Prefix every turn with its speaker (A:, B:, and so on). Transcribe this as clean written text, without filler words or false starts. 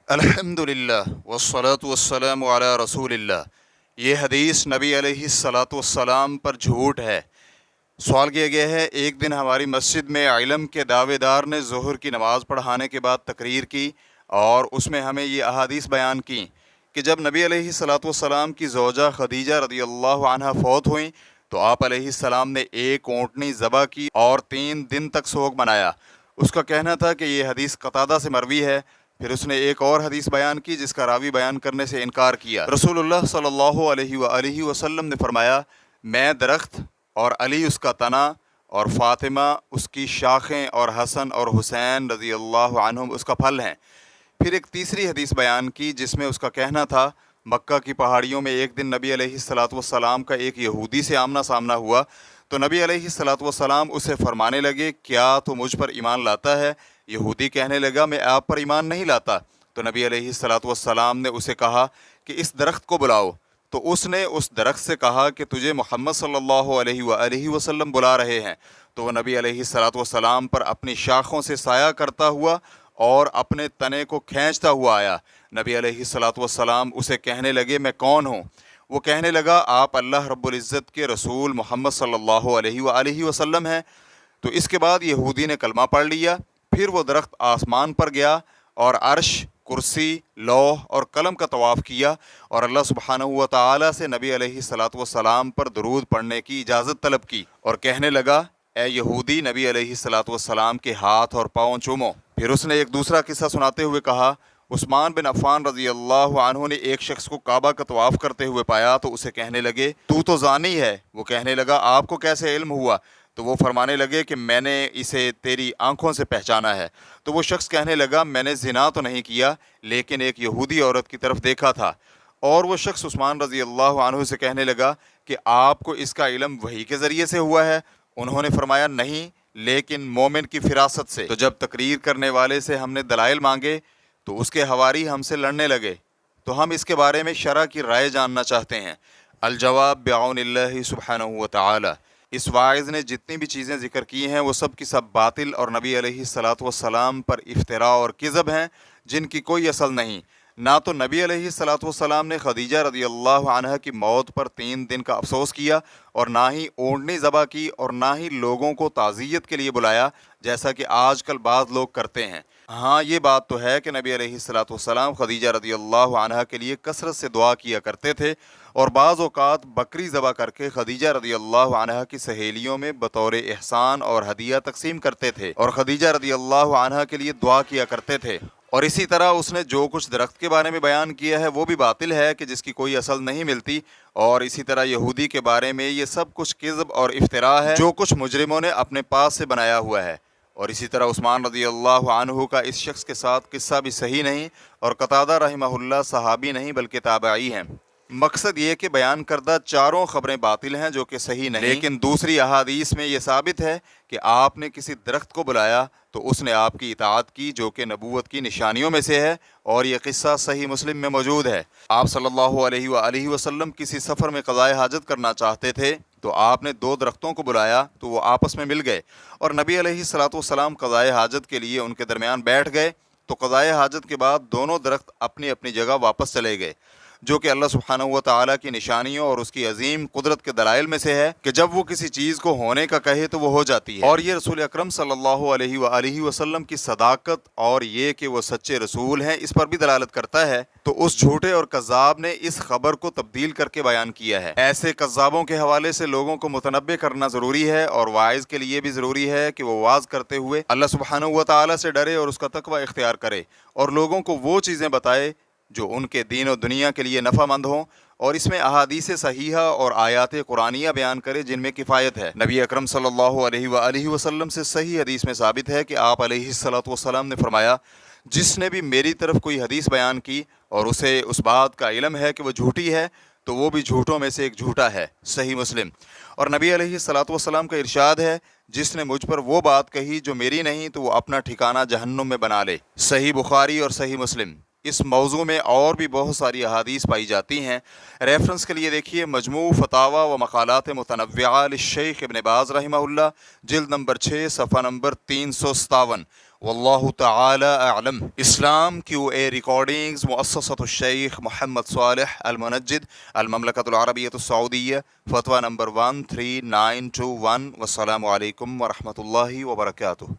A: الحمدللہ والصلاة والسلام علی رسول اللہ۔ یہ حدیث نبی علیہ الصلاۃ والسلام پر جھوٹ ہے۔ سوال کیا گیا ہے، ایک دن ہماری مسجد میں علم کے دعوے دار نے ظہر کی نماز پڑھانے کے بعد تقریر کی اور اس میں ہمیں یہ احادیث بیان کی کہ جب نبی علیہ الصلاۃ والسلام کی زوجہ خدیجہ رضی اللہ عنہا فوت ہوئیں تو آپ علیہ السلام نے ایک اونٹنی ذبح کی اور 3 دن تک سوگ منایا۔ اس کا کہنا تھا کہ یہ حدیث قتادہ سے مروی ہے۔ پھر اس نے ایک اور حدیث بیان کی جس کا راوی بیان کرنے سے انکار کیا۔ رسول اللہ صلی اللہ علیہ وآلہ وسلم نے فرمایا، میں درخت اور علی اس کا تنا اور فاطمہ اس کی شاخیں اور حسن اور حسین رضی اللہ عنہم اس کا پھل ہیں۔ پھر ایک تیسری حدیث بیان کی جس میں اس کا کہنا تھا، مکہ کی پہاڑیوں میں ایک دن نبی علیہ الصلاۃ والسلام کا ایک یہودی سے آمنا سامنا ہوا تو نبی علیہ الصلاۃ والسلام اسے فرمانے لگے، کیا تو مجھ پر ایمان لاتا ہے؟ یہودی کہنے لگا، میں آپ پر ایمان نہیں لاتا۔ تو نبی علیہ الصلاۃ والسلام نے اسے کہا کہ اس درخت کو بلاؤ۔ تو اس نے اس درخت سے کہا کہ تجھے محمد صلی اللہ علیہ وآلہ وسلم بلا رہے ہیں۔ تو وہ نبی علیہ الصلاۃ والسلام پر اپنی شاخوں سے سایہ کرتا ہوا اور اپنے تنے کو کھینچتا ہوا آیا۔ نبی علیہ الصلاۃ والسلام اسے کہنے لگے، میں کون ہوں؟ وہ کہنے لگا، آپ اللہ رب العزت کے رسول محمد صلی اللہ علیہ وآلہ وسلم ہیں۔ تو اس کے بعد یہودی نے کلمہ پڑھ لیا۔ پھر وہ درخت آسمان پر گیا اور عرش، کرسی، لوح اور قلم کا طواف کیا اور اللہ سبحانہ و تعالی سے نبی علیہ الصلاۃ والسلام پر درود پڑھنے کی اجازت طلب کی اور کہنے لگا، اے یہودی، نبی علیہ الصلاۃ والسلام کے ہاتھ اور پاؤں چومو۔ پھر اس نے ایک دوسرا قصہ سناتے ہوئے کہا، عثمان بن عفان رضی اللہ عنہ نے ایک شخص کو کعبہ کا طواف کرتے ہوئے پایا تو اسے کہنے لگے، تو زانی ہے۔ وہ کہنے لگا، آپ کو کیسے علم ہوا؟ تو وہ فرمانے لگے کہ میں نے اسے تیری آنکھوں سے پہچانا ہے۔ تو وہ شخص کہنے لگا، میں نے زنا تو نہیں کیا لیکن ایک یہودی عورت کی طرف دیکھا تھا۔ اور وہ شخص عثمان رضی اللہ عنہ سے کہنے لگا کہ آپ کو اس کا علم وحی کے ذریعے سے ہوا ہے؟ انہوں نے فرمایا، نہیں لیکن مومن کی فراست سے۔ تو جب تقریر کرنے والے سے ہم نے دلائل مانگے تو اس کے حواری ہم سے لڑنے لگے، تو ہم اس کے بارے میں شرع کی رائے جاننا چاہتے ہیں۔ الجواب بعون اللہ سبحانہ و تعالی۔ اس واعظ نے جتنی بھی چیزیں ذکر کی ہیں وہ سب کی سب باطل اور نبی علیہ الصلاۃ والسلام پر افتراء اور کذب ہیں جن کی کوئی اصل نہیں۔ نہ تو نبی علیہ الصلاۃ والسلام نے خدیجہ رضی اللہ عنہا کی موت پر 3 دن کا افسوس کیا اور نہ ہی اونٹنی ذبح کی اور نہ ہی لوگوں کو تعزیت کے لیے بلایا جیسا کہ آج کل بعض لوگ کرتے ہیں۔ ہاں، یہ بات تو ہے کہ نبی علیہ الصلاۃ والسلام خدیجہ رضی اللہ عنہا کے لیے کثرت سے دعا کیا کرتے تھے اور بعض اوقات بکری ذبح کر کے خدیجہ رضی اللہ عنہا کی سہیلیوں میں بطور احسان اور ہدیہ تقسیم کرتے تھے اور خدیجہ رضی اللہ عنہا کے لیے دعا کیا کرتے تھے۔ اور اسی طرح اس نے جو کچھ درخت کے بارے میں بیان کیا ہے وہ بھی باطل ہے کہ جس کی کوئی اصل نہیں ملتی، اور اسی طرح یہودی کے بارے میں یہ سب کچھ کذب اور افتراء ہے جو کچھ مجرموں نے اپنے پاس سے بنایا ہوا ہے۔ اور اسی طرح عثمان رضی اللہ عنہ کا اس شخص کے ساتھ قصہ بھی صحیح نہیں، اور قتادہ رحمہ اللہ صحابی نہیں بلکہ تابعی ہیں۔ مقصد یہ کہ بیان کردہ چاروں خبریں باطل ہیں جو کہ صحیح نہیں، لیکن دوسری احادیث میں یہ ثابت ہے کہ آپ نے کسی درخت کو بلایا تو اس نے آپ کی اطاعت کی جو کہ نبوت کی نشانیوں میں سے ہے، اور یہ قصہ صحیح مسلم میں موجود ہے۔ آپ صلی اللہ علیہ وآلہ وسلم کسی سفر میں قضائے حاجت کرنا چاہتے تھے تو آپ نے 2 درختوں کو بلایا تو وہ آپس میں مل گئے، اور نبی علیہ الصلاۃ والسلام قضائے حاجت کے لیے ان کے درمیان بیٹھ گئے تو قضائے حاجت کے بعد دونوں درخت اپنی اپنی جگہ واپس چلے گئے، جو کہ اللہ سبحانہ و تعالیٰ کی نشانیوں اور اس کی عظیم قدرت کے دلائل میں سے ہے کہ جب وہ کسی چیز کو ہونے کا کہے تو وہ ہو جاتی ہے۔ اور یہ رسول اکرم صلی اللہ علیہ وآلہ وسلم کی صداقت اور یہ کہ وہ سچے رسول ہیں اس پر بھی دلالت کرتا ہے۔ تو اس جھوٹے اور کذاب نے اس خبر کو تبدیل کر کے بیان کیا ہے۔ ایسے کذابوں کے حوالے سے لوگوں کو متنبہ کرنا ضروری ہے، اور واعظ کے لیے بھی ضروری ہے کہ وہ واعظ کرتے ہوئے اللہ سبحانہ و تعالیٰ سے ڈرے اور اس کا تقوی اختیار کرے، اور لوگوں کو وہ چیزیں بتائے جو ان کے دین و دنیا کے لیے نفع مند ہوں، اور اس میں احادیث صحیحہ اور آیات قرآنیہ بیان کرے جن میں کفایت ہے۔ نبی اکرم صلی اللہ علیہ وآلہ وسلم سے صحیح حدیث میں ثابت ہے کہ آپ علیہ الصلاۃ والسلام نے فرمایا، جس نے بھی میری طرف کوئی حدیث بیان کی اور اسے اس بات کا علم ہے کہ وہ جھوٹی ہے تو وہ بھی جھوٹوں میں سے ایک جھوٹا ہے۔ صحیح مسلم۔ اور نبی علیہ الصلاۃ والسلام کا ارشاد ہے، جس نے مجھ پر وہ بات کہی جو میری نہیں تو وہ اپنا ٹھکانہ جہنم میں بنا لے۔ صحیح بخاری اور صحیح مسلم۔ اس موضوع میں اور بھی بہت ساری احادیث پائی جاتی ہیں۔ ریفرنس کے لیے دیکھیے مجموع فتاوی و مقالات متنوعہ للشیخ ابن باز رحمہ اللہ، جلد نمبر 6 صفحہ نمبر 357۔ واللہ تعالی اعلم. اسلام QA ریکارڈنگز مؤسسۃ الشیخ محمد صالح المنجد المملکۃ العربیۃ السعودیہ فتویٰ نمبر 13921. والسلام علیکم ورحمۃ اللہ وبرکاتہ.